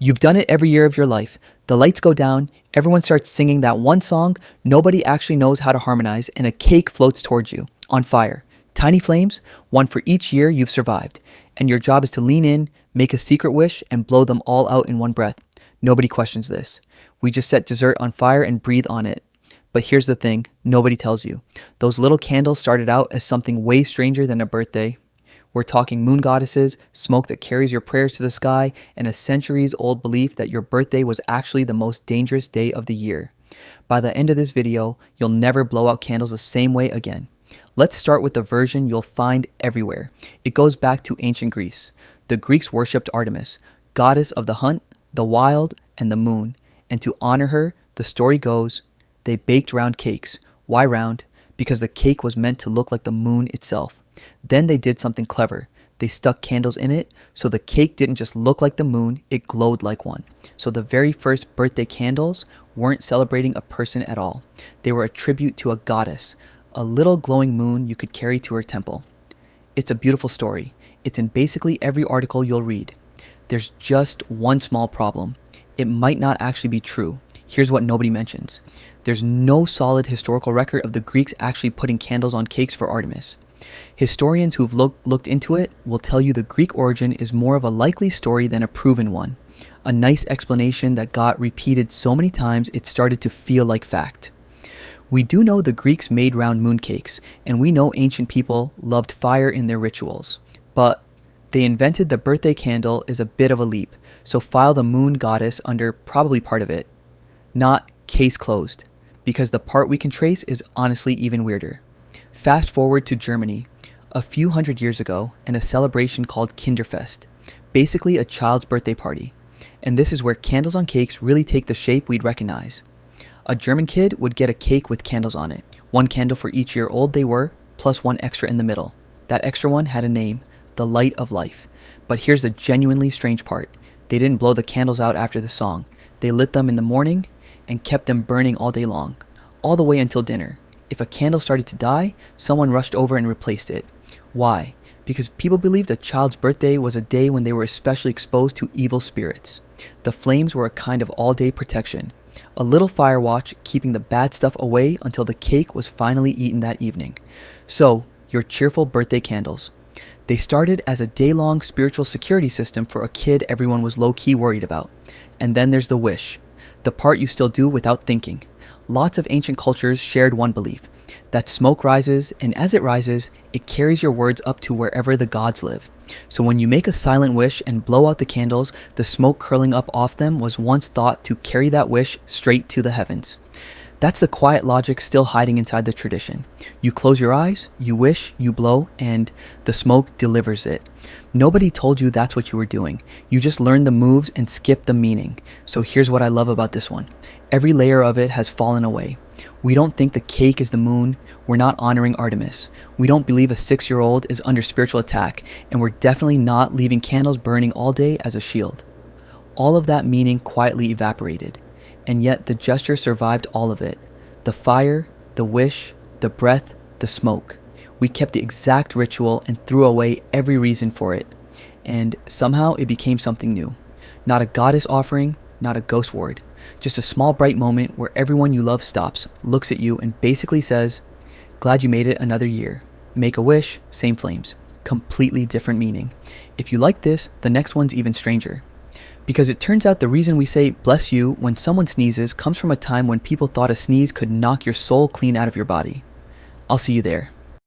You've done it every year of your life. The lights go down, everyone starts singing that one song nobody actually knows how to harmonize, and a cake floats towards you, on fire. Tiny flames, one for each year you've survived. And your job is to lean in, make a secret wish, and blow them all out in one breath. Nobody questions this. We just set dessert on fire and breathe on it. But here's the thing, nobody tells you. Those little candles started out as something way stranger than a birthday. We're talking moon goddesses, smoke that carries your prayers to the sky, and a centuries-old belief that your birthday was actually the most dangerous day of the year. By the end of this video, you'll never blow out candles the same way again. Let's start with the version you'll find everywhere. It goes back to ancient Greece. The Greeks worshipped Artemis, goddess of the hunt, the wild, and the moon. And to honor her, the story goes, they baked round cakes. Why round? Because the cake was meant to look like the moon itself. Then they did something clever. They stuck candles in it, so the cake didn't just look like the moon, it glowed like one. So the very first birthday candles weren't celebrating a person at all. They were a tribute to a goddess, a little glowing moon you could carry to her temple. It's a beautiful story. It's in basically every article you'll read. There's just one small problem. It might not actually be true. Here's what nobody mentions. There's no solid historical record of the Greeks actually putting candles on cakes for Artemis. Historians who've looked into it will tell you the Greek origin is more of a likely story than a proven one. A nice explanation that got repeated so many times it started to feel like fact. We do know the Greeks made round mooncakes, and we know ancient people loved fire in their rituals. But they invented the birthday candle is a bit of a leap, so file the moon goddess under probably part of it. Not case closed, because the part we can trace is honestly even weirder. Fast forward to Germany, a few hundred years ago, and a celebration called Kinderfest, basically a child's birthday party. And this is where candles on cakes really take the shape we'd recognize. A German kid would get a cake with candles on it, one candle for each year old they were, plus one extra in the middle. That extra one had a name, the light of life. But here's the genuinely strange part. They didn't blow the candles out after the song. They lit them in the morning and kept them burning all day long, all the way until dinner. If a candle started to die, someone rushed over and replaced it. Why? Because people believed a child's birthday was a day when they were especially exposed to evil spirits. The flames were a kind of all-day protection, a little fire watch keeping the bad stuff away until the cake was finally eaten that evening. So, your cheerful birthday candles. They started as a day-long spiritual security system for a kid everyone was low-key worried about. And then there's the wish, the part you still do without thinking. Lots of ancient cultures shared one belief, that smoke rises, and as it rises, it carries your words up to wherever the gods live. So when you make a silent wish and blow out the candles, the smoke curling up off them was once thought to carry that wish straight to the heavens. That's the quiet logic still hiding inside the tradition. You close your eyes, you wish, you blow, and the smoke delivers it. Nobody told you that's what you were doing. You just learned the moves and skipped the meaning. So here's what I love about this one. Every layer of it has fallen away. We don't think the cake is the moon. We're not honoring Artemis. We don't believe a 6-year-old is under spiritual attack, and we're definitely not leaving candles burning all day as a shield. All of that meaning quietly evaporated, and yet the gesture survived all of it. The fire, the wish, the breath, the smoke. We kept the exact ritual and threw away every reason for it, and somehow it became something new. Not a goddess offering, not a ghost ward. Just a small bright moment where everyone you love stops, looks at you, and basically says, glad you made it another year. Make a wish, same flames. Completely different meaning. If you like this, the next one's even stranger. Because it turns out the reason we say bless you when someone sneezes comes from a time when people thought a sneeze could knock your soul clean out of your body. I'll see you there.